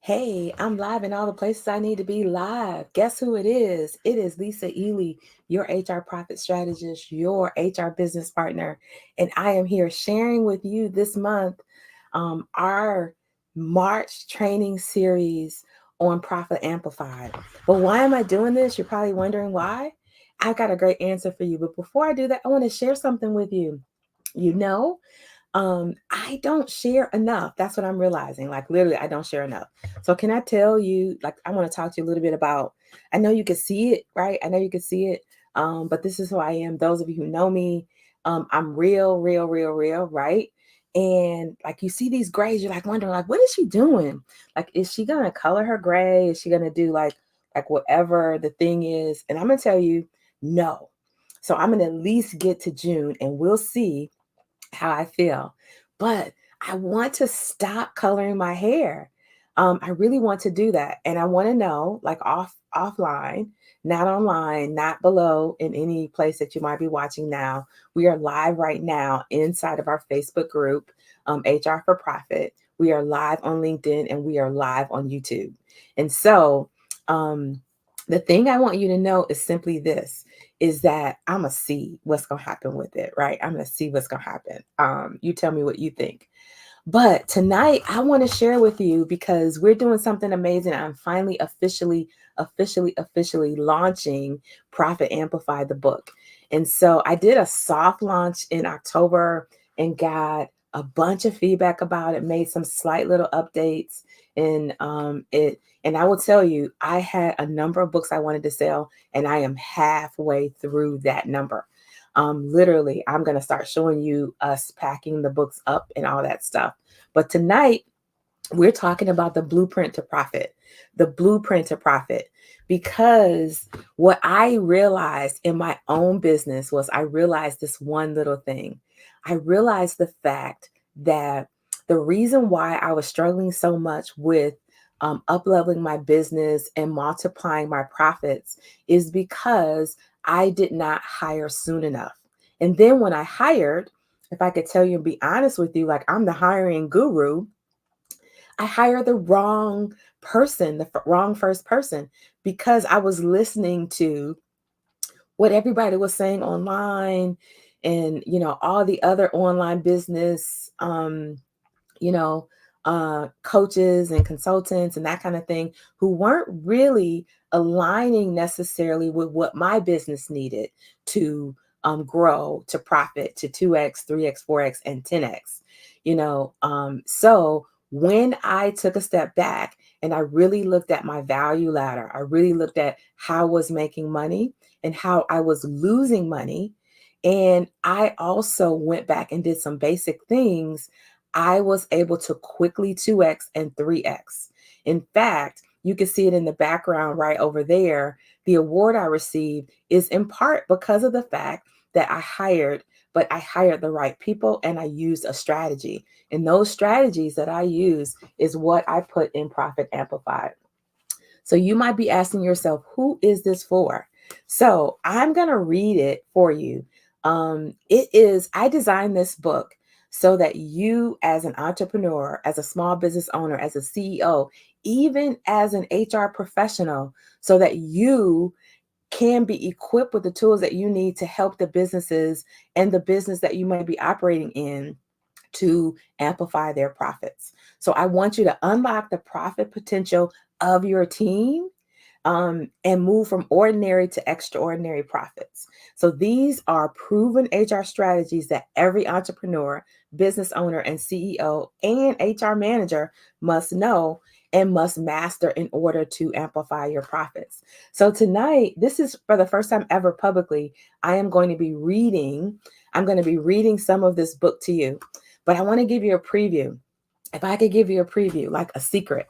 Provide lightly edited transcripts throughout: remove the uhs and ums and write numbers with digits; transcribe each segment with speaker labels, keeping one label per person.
Speaker 1: Hey, I'm live in all the places I need to be live. Guess who it is? It is Lisa Ely, your HR profit strategist, your HR business partner. And I am here sharing with you this month our March training series on Profit Amplified. But why am I doing this? You're probably wondering why. I've got a great answer for you. But before I do that, I want to share something with you. You know, I don't share enough. That's what I'm realizing. Like literally, I don't share enough. So can I tell you, like, I want to talk to you a little bit about, I know you can see it, right? I know you can see it. But this is who I am. Those of you who know me, I'm real, real, real, real, right? And like you see these grays, you're like wondering, like, what is she doing? Like, is she gonna color her gray? Is she gonna do like whatever the thing is? And I'm gonna tell you, no. So I'm gonna at least get to June and we'll see how I feel. But I want to stop coloring my hair. I really want to do that. And I want to know, like offline, not online, not below in any place that you might be watching now. We are live right now inside of our Facebook group, HR for Profit. We are live on LinkedIn and we are live on YouTube. And so the thing I want you to know is simply this is that I'm gonna see what's gonna happen with it, right? I'm gonna see what's gonna happen. You tell me what you think. But tonight I want to share with you because we're doing something amazing. I'm finally officially launching Profit Amplify the book. And so I did a soft launch in October and got a bunch of feedback about it, made some slight little updates and and I will tell you, I had a number of books I wanted to sell, and I am halfway through that number. Literally, I'm going to start showing you us packing the books up and all that stuff. But tonight, we're talking about the blueprint to profit, the blueprint to profit. Because what I realized in my own business was I realized this one little thing. I realized the fact that the reason why I was struggling so much with up leveling my business and multiplying my profits is because I did not hire soon enough. And then when I hired, if I could tell you and be honest with you, like I'm the hiring guru, I hired the wrong person, the wrong first person, because I was listening to what everybody was saying online and, all the other online business, you know, coaches and consultants and that kind of thing who weren't really aligning necessarily with what my business needed to grow, to profit to 2x, 3x, 4x, and 10x. So when I took a step back and I really looked at my value ladder, I really looked at how I was making money and how I was losing money. And I also went back and did some basic things. I was able to quickly 2x and 3x. In fact, you can see it in the background right over there. The award I received is in part because of the fact that I hired the right people and I used a strategy. And those strategies that I use is what I put in Profit Amplified. So you might be asking yourself, who is this for? So I'm going to read it for you. I designed this book so that you, as an entrepreneur, as a small business owner, as a CEO, even as an HR professional, so that you can be equipped with the tools that you need to help the businesses and the business that you might be operating in to amplify their profits. So I want you to unlock the profit potential of your team and move from ordinary to extraordinary profits. So these are proven HR strategies that every entrepreneur, business owner, and CEO and HR manager must know and must master in order to amplify your profits. So tonight, this is for the first time ever publicly, I'm going to be reading some of this book to you, but I want to give you a preview. If I could give you a preview, like a secret,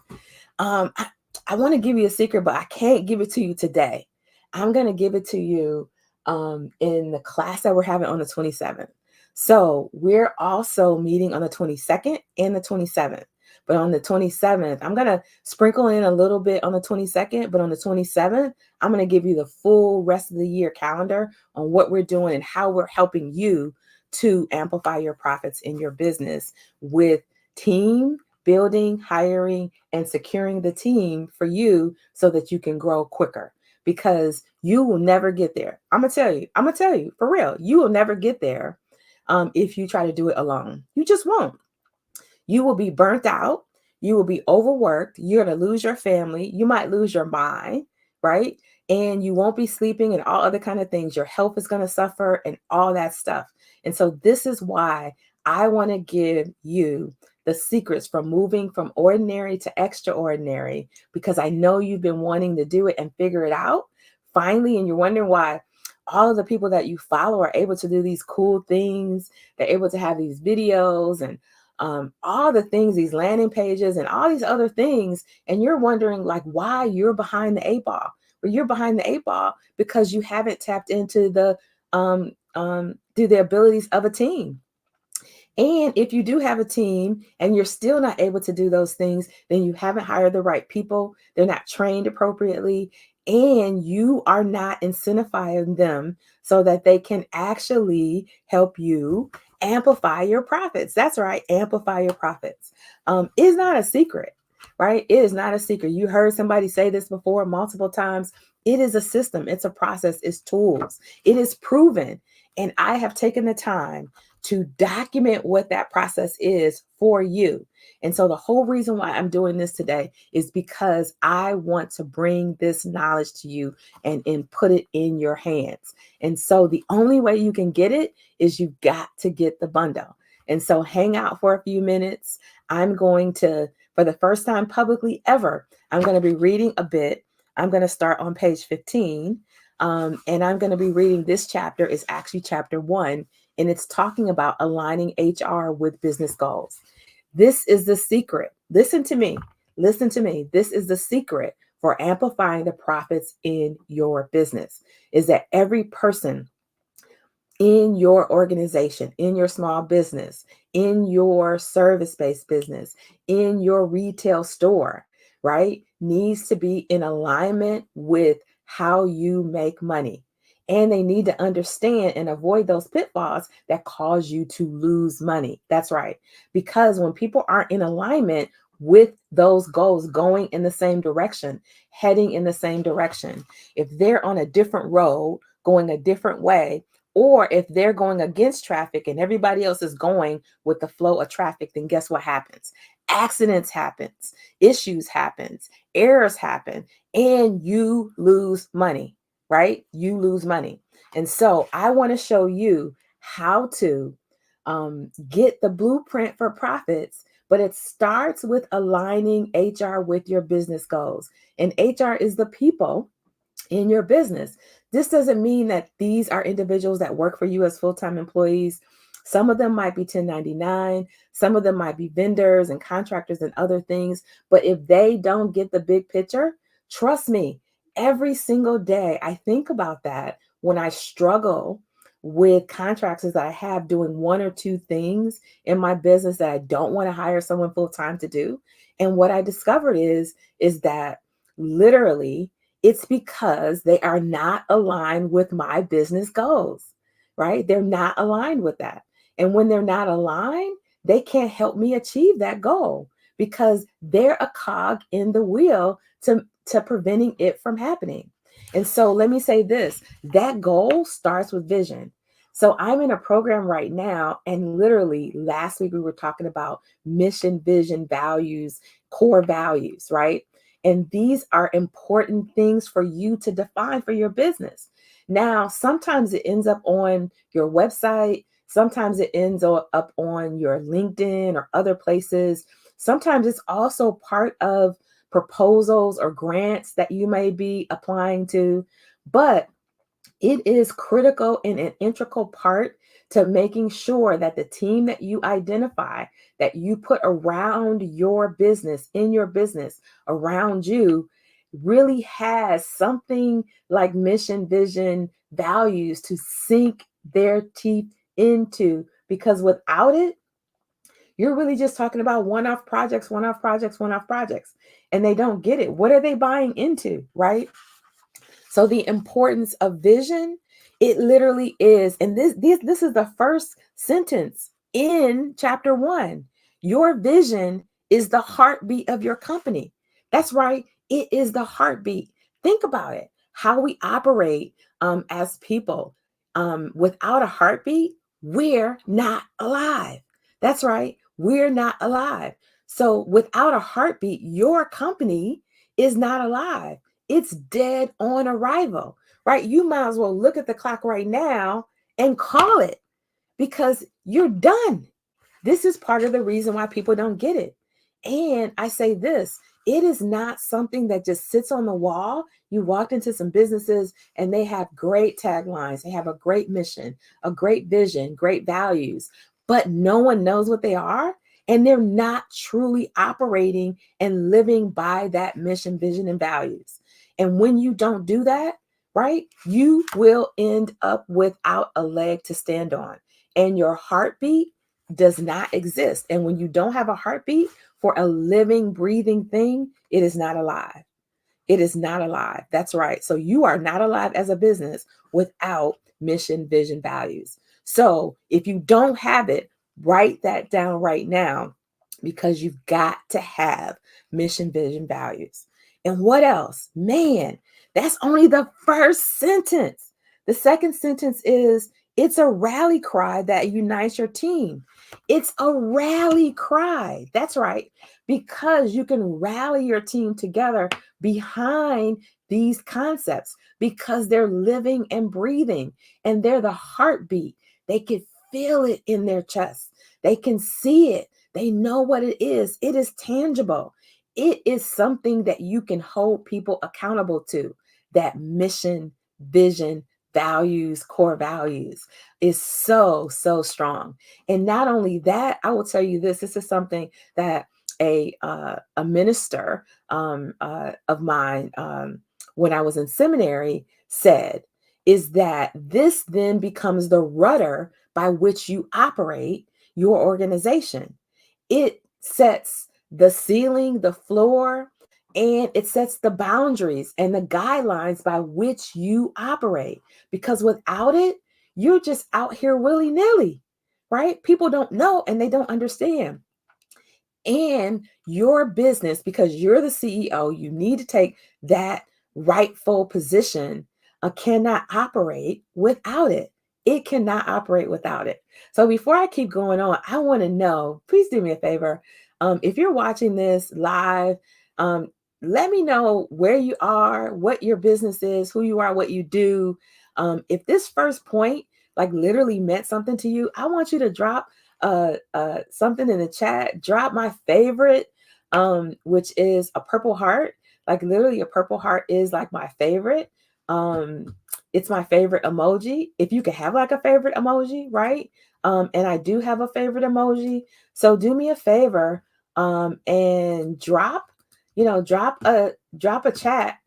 Speaker 1: um, I, I want to give you a secret, but I can't give it to you today. I'm going to give it to you in the class that we're having on the 27th. So we're also meeting on the 22nd and the 27th. But on the 27th, I'm going to sprinkle in a little bit on the 22nd, but on the 27th, I'm going to give you the full rest of the year calendar on what we're doing and how we're helping you to amplify your profits in your business with team building, hiring, and securing the team for you so that you can grow quicker, because you will never get there. I'm gonna tell you for real, you will never get there if you try to do it alone. You just won't. You will be burnt out. You will be overworked. You're going to lose your family. You might lose your mind, right? And you won't be sleeping and all other kind of things. Your health is going to suffer and all that stuff. And so this is why I want to give you the secrets from moving from ordinary to extraordinary, because I know you've been wanting to do it and figure it out finally. And you're wondering why all of the people that you follow are able to do these cool things. They're able to have these videos and all the things, these landing pages and all these other things. And you're wondering like why you're behind the eight ball. Well, you're behind the eight ball because you haven't tapped into the abilities of a team. And if you do have a team and you're still not able to do those things, then you haven't hired the right people. They're not trained appropriately. And you are not incentivizing them so that they can actually help you amplify your profits. That's right, amplify your profits. It's not a secret, right? It is not a secret. You heard somebody say this before multiple times. It is a system, it's a process, it's tools, it is proven. And I have taken the time to document what that process is for you. And so the whole reason why I'm doing this today is because I want to bring this knowledge to you and put it in your hands. And so the only way you can get it is you've got to get the bundle. And so hang out for a few minutes. I'm going to, for the first time publicly ever, I'm going to be reading a bit. I'm going to start on page 15. And I'm going to be reading this chapter. Is actually chapter 1, and it's talking about aligning HR with business goals. This is the secret. Listen to me. Listen to me. This is the secret for amplifying the profits in your business, is that every person in your organization, in your small business, in your service-based business, in your retail store, right, needs to be in alignment with how you make money. And they need to understand and avoid those pitfalls that cause you to lose money. That's right. Because when people aren't in alignment with those goals, going in the same direction, heading in the same direction, if they're on a different road, going a different way, or if they're going against traffic and everybody else is going with the flow of traffic, then guess what happens? Accidents happens, issues happens, errors happen, and you lose money, right? You lose money. And so I want to show you how to get the blueprint for profits, but it starts with aligning HR with your business goals. And HR is the people in your business. This doesn't mean that these are individuals that work for you as full-time employees. Some of them might be 1099, some of them might be vendors and contractors and other things. But if they don't get the big picture, trust me, every single day I think about that when I struggle with contractors that I have doing one or two things in my business that I don't want to hire someone full-time to do. And what I discovered is that literally it's because they are not aligned with my business goals, right? They're not aligned with that. And when they're not aligned, they can't help me achieve that goal because they're a cog in the wheel to preventing it from happening. And so let me say this, that goal starts with vision. So I'm in a program right now, and literally last week we were talking about mission, vision, values, core values, right? And these are important things for you to define for your business. Now, sometimes it ends up on your website. Sometimes it ends up on your LinkedIn or other places. Sometimes it's also part of proposals or grants that you may be applying to. But it is critical and an integral part to making sure that the team that you identify, that you put around your business, in your business, around you, really has something like mission, vision, values to sink their teeth into. Because without it, you're really just talking about one-off projects, one-off projects, one-off projects, and they don't get it. What are they buying into, right? So the importance of vision, it literally is, and this is the first sentence in chapter 1. Your vision is the heartbeat of your company. That's right. It is the heartbeat. Think about it. How we operate as people. Without a heartbeat, we're not alive. That's right. We're not alive. So without a heartbeat, your company is not alive. It's dead on arrival, right? You might as well look at the clock right now and call it because you're done. This is part of the reason why people don't get it. And I say this, it is not something that just sits on the wall. You walked into some businesses and they have great taglines, they have a great mission, a great vision, great values, but no one knows what they are. And they're not truly operating and living by that mission, vision, and values. And when you don't do that, right, you will end up without a leg to stand on. And your heartbeat does not exist. And when you don't have a heartbeat for a living, breathing thing, it is not alive. It is not alive. That's right. So you are not alive as a business without mission, vision, values. So if you don't have it, write that down right now because you've got to have mission, vision, values. And what else? Man, that's only the first sentence. The second sentence is it's a rally cry that unites your team. It's a rally cry. That's right. Because you can rally your team together behind these concepts because they're living and breathing and they're the heartbeat. They can feel it in their chest. They can see it. They know what it is. It is tangible. It is something that you can hold people accountable to. That mission, vision, values, core values is so, so strong. And not only that, I will tell you this is something that a minister of mine when I was in seminary said is that this then becomes the rudder by which you operate your organization. It sets the ceiling, the floor, and it sets the boundaries and the guidelines by which you operate. Because without it, you're just out here willy nilly, right? People don't know and they don't understand. And your business, because you're the CEO, you need to take that rightful position, cannot operate without it. It cannot operate without it. So before I keep going on, I want to know, please do me a favor. If you're watching this live, um, let me know where you are, what your business is, who you are, what you do. If this first point like literally meant something to you, I want you to drop something in the chat. Drop my favorite, which is a purple heart. Like literally, a purple heart is like my favorite. It's my favorite emoji. If you can have like a favorite emoji, right? And I do have a favorite emoji. So do me a favor, and drop a chat,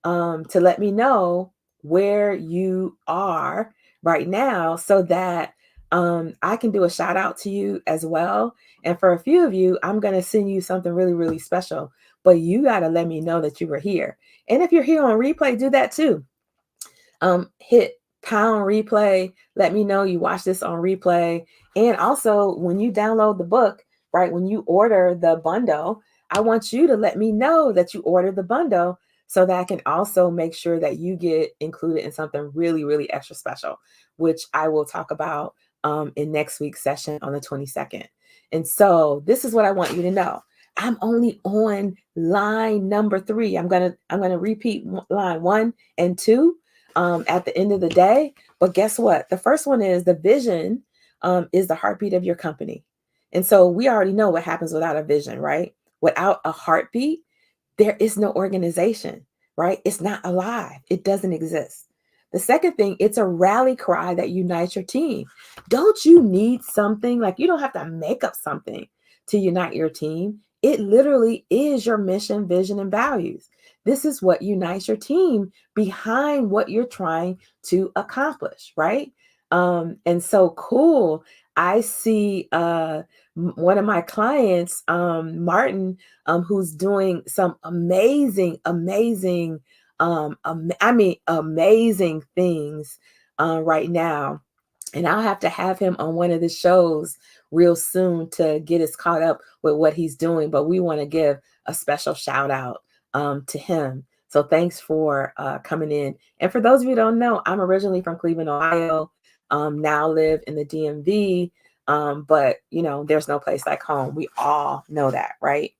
Speaker 1: to let me know where you are right now so that I can do a shout out to you as well. And for a few of you, I'm going to send you something really, really special. But you got to let me know that you were here. And if you're here on replay, do that too. Hit pound replay. Let me know you watch this on replay. And also, when you download the book, right, when you order the bundle, I want you to let me know that you ordered the bundle so that I can also make sure that you get included in something really, really extra special, which I will talk about in next week's session on the 22nd. And so this is what I want you to know. I'm only on line number 3. I'm gonna repeat line 1 and 2 at the end of the day. But guess what? The first one is the vision is the heartbeat of your company. And so we already know what happens without a vision, right? Without a heartbeat, there is no organization, right? It's not alive. It doesn't exist. The second thing, it's a rally cry that unites your team. Don't you need something? Like you don't have to make up something to unite your team. It literally is your mission, vision, and values. This is what unites your team behind what you're trying to accomplish, right? And so cool. I see one of my clients, Martin, who's doing some amazing, amazing, amazing things right now. And I'll have to have him on one of the shows real soon to get us caught up with what he's doing. But we want to give a special shout out to him. So thanks for coming in. And for those of you who don't know, I'm originally from Cleveland, Ohio. Now live in the DMV. But there's no place like home. We all know that, right?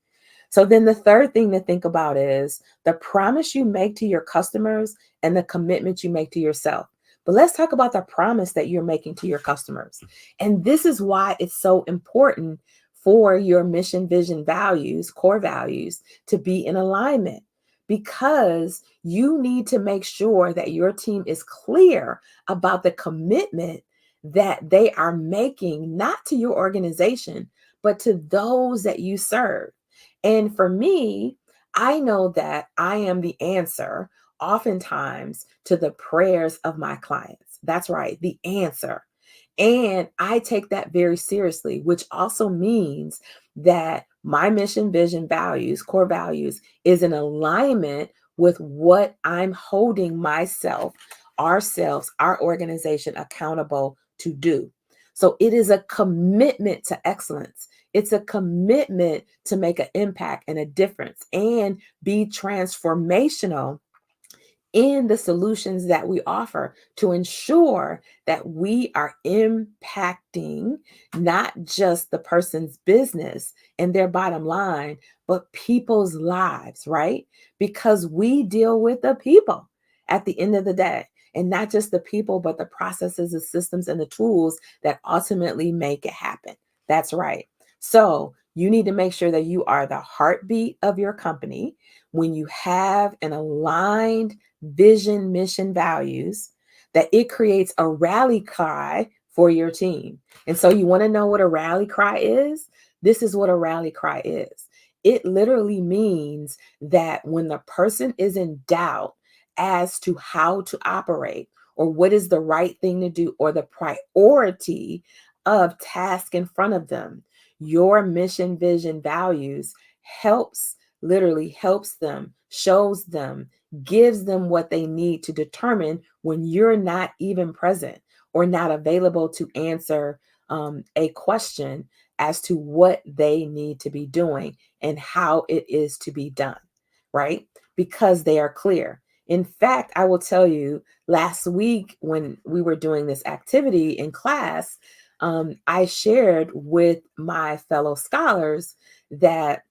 Speaker 1: So then the third thing to think about is the promise you make to your customers and the commitment you make to yourself. But let's talk about the promise that you're making to your customers. And this is why it's so important for your mission, vision, values, core values to be in alignment, because you need to make sure that your team is clear about the commitment that they are making, not to your organization, but to those that you serve. And for me, I know that I am the answer oftentimes to the prayers of my clients. That's right, the answer. And I take that very seriously, which also means that my mission, vision, values, core values is in alignment with what I'm holding myself, ourselves, our organization accountable to do. So it is a commitment to excellence. It's a commitment to make an impact and a difference and be transformational in the solutions that we offer to ensure that we are impacting not just the person's business and their bottom line, but people's lives, right? Because we deal with the people at the end of the day. And not just the people, but the processes, the systems, and the tools that ultimately make it happen. That's right. So you need to make sure that you are the heartbeat of your company. When you have an aligned vision, mission, values, that it creates a rally cry for your team. And so you want to know what a rally cry is? This is what a rally cry is. It literally means that when the person is in doubt as to how to operate or what is the right thing to do or the priority of task in front of them, your mission, vision, values literally helps them, shows them, gives them what they need to determine when you're not even present or not available to answer a question as to what they need to be doing and how it is to be done, right? Because they are clear. In fact, I will tell you, last week when we were doing this activity in class, I shared with my fellow scholars that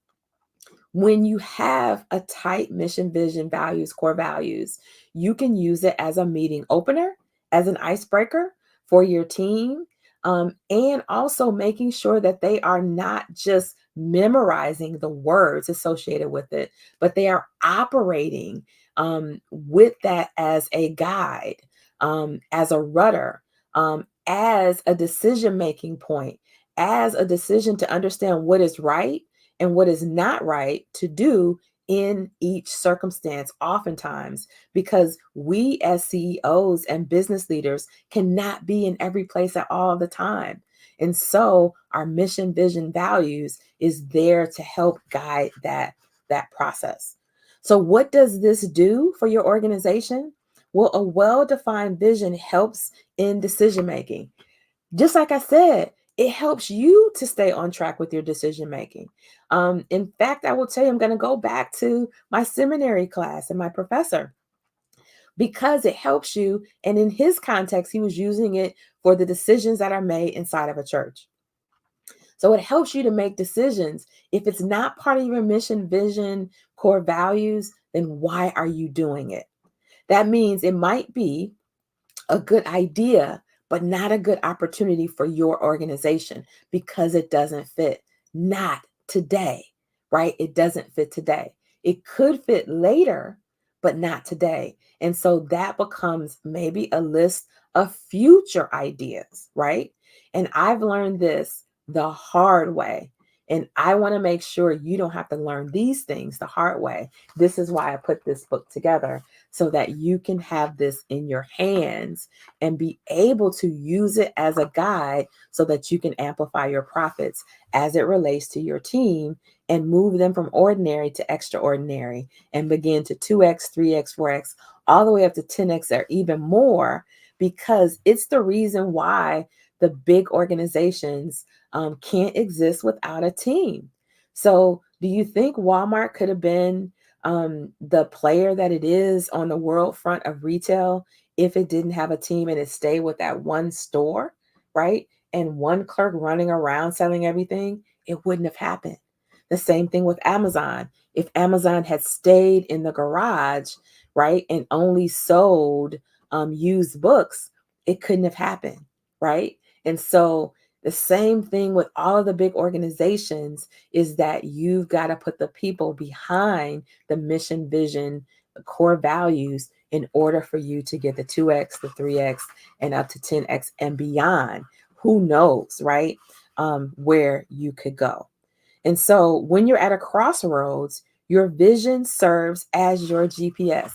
Speaker 1: when you have a tight mission, vision, values, core values, you can use it as a meeting opener, as an icebreaker for your team, and also making sure that they are not just memorizing the words associated with it, but they are operating with that as a guide, as a rudder, as a decision making point, as a decision to understand what is right and what is not right to do in each circumstance, oftentimes, because we as CEOs and business leaders cannot be in every place at all the time. And so our mission, vision, values is there to help guide that process. So what does this do for your organization? Well, a well-defined vision helps in decision making. Just like I said, it helps you to stay on track with your decision making. In fact, I will tell you, I'm going to go back to my seminary class and my professor, because it helps you. And in his context, he was using it for the decisions that are made inside of a church. So it helps you to make decisions. If it's not part of your mission, vision, core values, then why are you doing it? That means it might be a good idea, but not a good opportunity for your organization because it doesn't fit. Not today, right? It doesn't fit today. It could fit later, but not today. And so that becomes maybe a list of future ideas, right? And I've learned this the hard way. And I want to make sure you don't have to learn these things the hard way. This is why I put this book together, so that you can have this in your hands and be able to use it as a guide so that you can amplify your profits as it relates to your team and move them from ordinary to extraordinary and begin to 2x, 3x, 4x, all the way up to 10x or even more, because it's the reason why the big organizations can't exist without a team. So, do you think Walmart could have been the player that it is on the world front of retail if it didn't have a team and it stayed with that one store, right? And one clerk running around selling everything? It wouldn't have happened. The same thing with Amazon. If Amazon had stayed in the garage, right, and only sold used books, it couldn't have happened, right? And so the same thing with all of the big organizations is that you've got to put the people behind the mission, vision, core values in order for you to get the 2x, the 3x, and up to 10x and beyond. Who knows, right? Where you could go. And so when you're at a crossroads, your vision serves as your GPS.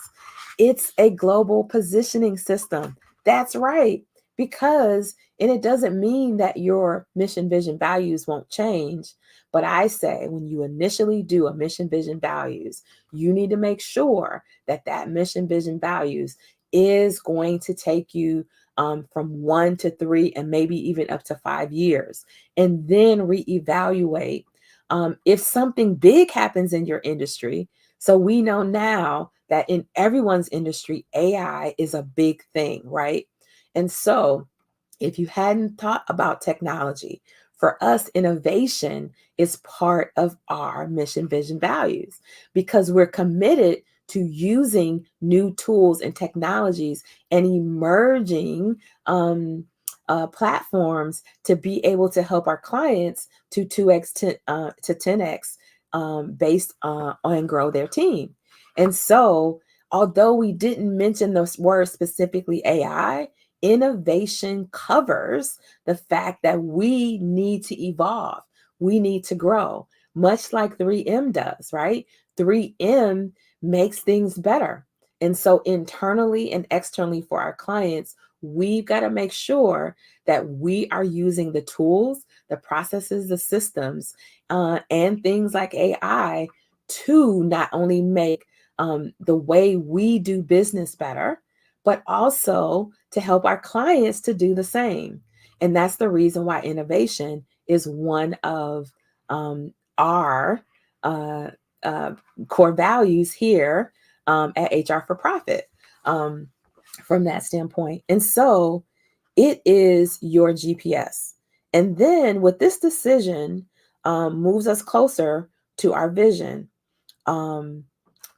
Speaker 1: It's a global positioning system. That's right. Because, and it doesn't mean that your mission, vision, values won't change. But I say when you initially do a mission, vision, values, you need to make sure that that mission, vision, values is going to take you from 1 to 3 and maybe even up to 5 years, and then reevaluate if something big happens in your industry. So we know now that in everyone's industry, AI is a big thing, right? And so if you hadn't thought about technology, for us, innovation is part of our mission, vision, values because we're committed to using new tools and technologies and emerging platforms to be able to help our clients to 2x to 10x based on grow their team. And so, although we didn't mention those words specifically AI, innovation covers the fact that we need to evolve, we need to grow, much like 3M does, right? 3M makes things better. And so, internally and externally for our clients, we've got to make sure that we are using the tools, the processes, the systems, and things like AI to not only make the way we do business better, but also to help our clients to do the same. And that's the reason why innovation is one of our uh, uh, core values here at HR for Profit from that standpoint. And so it is your GPS. And then with this decision, moves us closer to our vision. Um,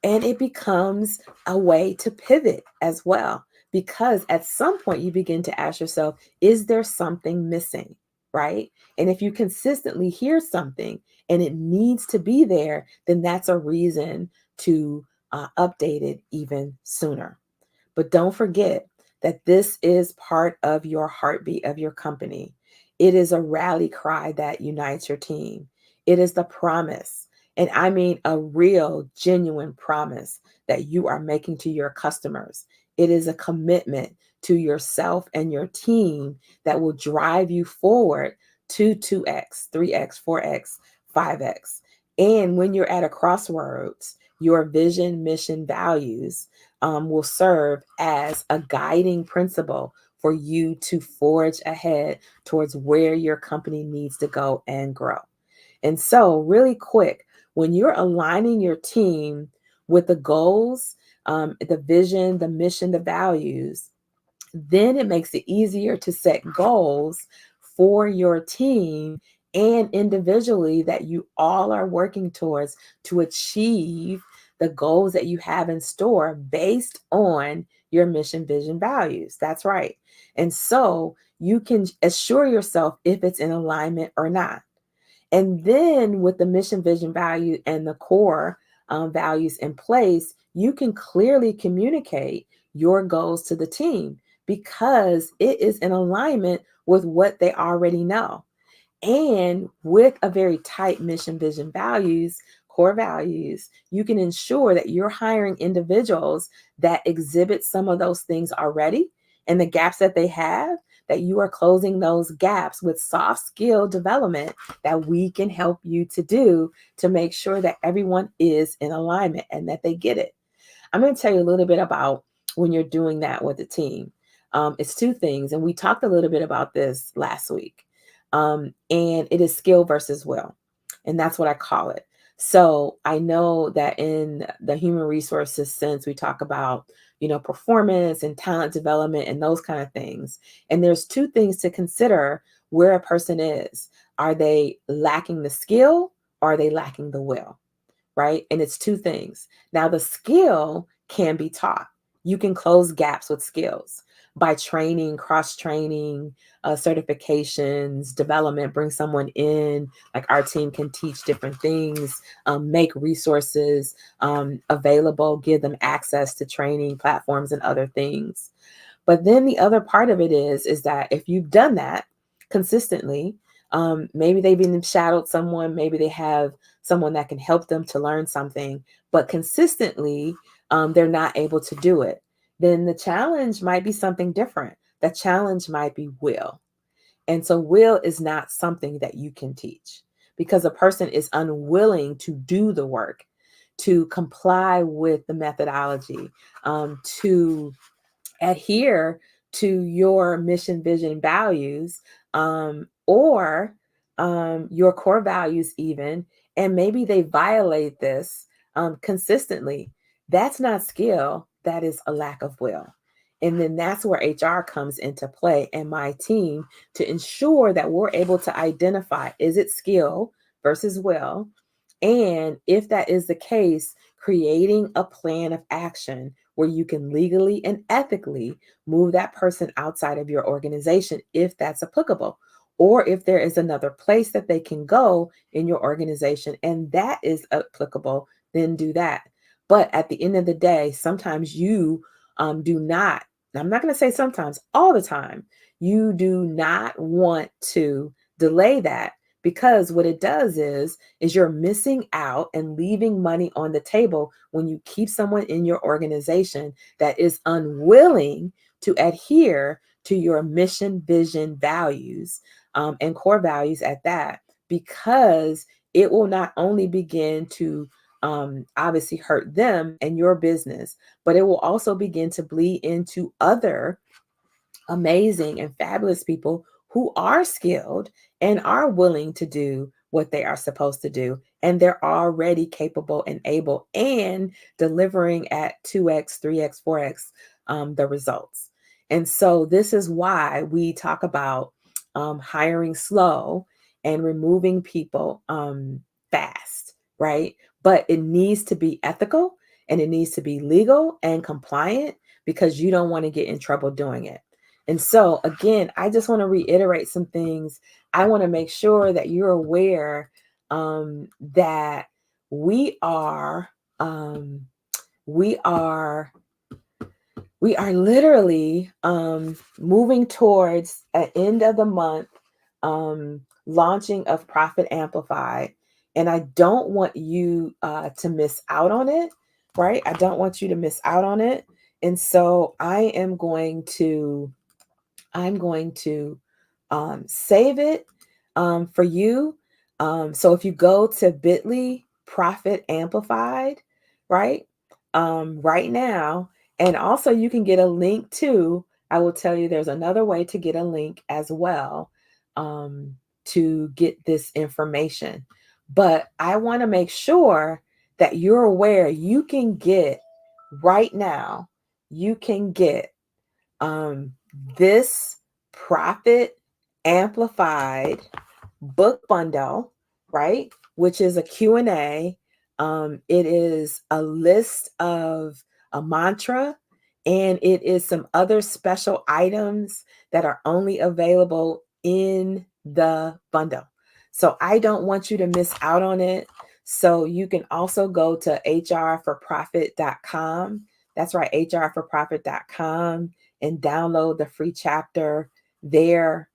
Speaker 1: and it becomes a way to pivot as well. Because at some point you begin to ask yourself, is there something missing? Right. And if you consistently hear something and it needs to be there, then that's a reason to update it even sooner. But don't forget that this is part of your heartbeat of your company. It is a rally cry that unites your team. It is the promise, and I mean a real, genuine promise that you are making to your customers. It is a commitment to yourself and your team that will drive you forward to 2x, 3x, 4x, 5x. And when you're at a crossroads, your vision, mission, values will serve as a guiding principle for you to forge ahead towards where your company needs to go and grow. And so, really quick, when you're aligning your team with the goals, the vision, the mission, the values, then it makes it easier to set goals for your team and individually that you all are working towards to achieve the goals that you have in store based on your mission, vision, values. That's right. And so you can assure yourself if it's in alignment or not. And then with the mission, vision, value, and the core values in place, you can clearly communicate your goals to the team because it is in alignment with what they already know. And with a very tight mission, vision, values, core values, you can ensure that you're hiring individuals that exhibit some of those things already and the gaps that they have, that you are closing those gaps with soft skill development that we can help you to do to make sure that everyone is in alignment and that they get it. I'm going to tell you a little bit about when you're doing that with the team. It's two things. And we talked a little bit about this last week. And it is skill versus will. And that's what I call it. So I know that in the human resources sense, we talk about, performance and talent development and those kind of things. And there's two things to consider where a person is. Are they lacking the skill or are they lacking the will? Right? And it's two things. Now, the skill can be taught. You can close gaps with skills by training, cross training, certifications, development, bring someone in. Like our team can teach different things, make resources available, give them access to training platforms and other things. But then the other part of it is that if you've done that consistently, maybe they've been shadowed someone, maybe they have someone that can help them to learn something, but consistently they're not able to do it. Then the challenge might be something different. The challenge might be will. And so will is not something that you can teach because a person is unwilling to do the work, to comply with the methodology, to adhere to your mission, vision, values, or your core values, even, and maybe they violate this consistently. That's not skill, that is a lack of will. And then that's where HR comes into play and my team to ensure that we're able to identify, is it skill versus will? And if that is the case, creating a plan of action where you can legally and ethically move that person outside of your organization if that's applicable, or if there is another place that they can go in your organization and that is applicable, then do that. But at the end of the day, sometimes you do not, I'm not going to say sometimes, all the time, you do not want to delay that, because what it does is you're missing out and leaving money on the table when you keep someone in your organization that is unwilling to adhere to your mission, vision, values, and core values at that, because it will not only begin to obviously hurt them and your business, but it will also begin to bleed into other amazing and fabulous people who are skilled and are willing to do what they are supposed to do. And they're already capable and able and delivering at 2x, 3x, 4x the results. And so this is why we talk about hiring slow and removing people fast, right? But it needs to be ethical and it needs to be legal and compliant, because you don't want to get in trouble doing it. And so, again, I just want to reiterate some things. I want to make sure that you're aware that we are um, we are we are literally moving towards an end of the month launching of Profit Amplified, and I don't want you to miss out on it. Right? I don't want you to miss out on it, and so I'm going to save it for you. So if you go to bit.ly Profit Amplified, right, right now, and also you can get a link to, I will tell you there's another way to get a link as well to get this information. But I want to make sure that you're aware you can get right now, you can get this Profit Amplified book bundle, right? Which is a Q&A. It is a list of a mantra, and it is some other special items that are only available in the bundle. So I don't want you to miss out on it. So you can also go to hrforprofit.com. That's right, hrforprofit.com, and download the free chapter there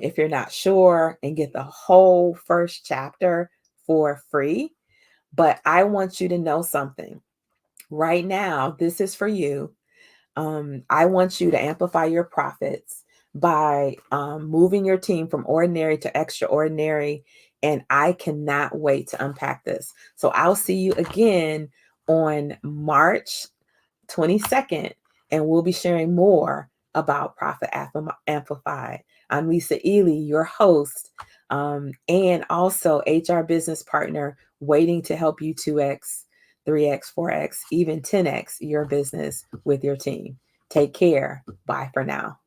Speaker 1: if you're not sure, and get the whole first chapter for free. But I want you to know something. Right now, this is for you. I want you to amplify your profits by moving your team from ordinary to extraordinary. And I cannot wait to unpack this. So I'll see you again on March 22nd, and we'll be sharing more about Profit Amplified. I'm Lisa Ely, your host, and also HR business partner, waiting to help you 2x, 3x, 4x, even 10x your business with your team. Take care. Bye for now.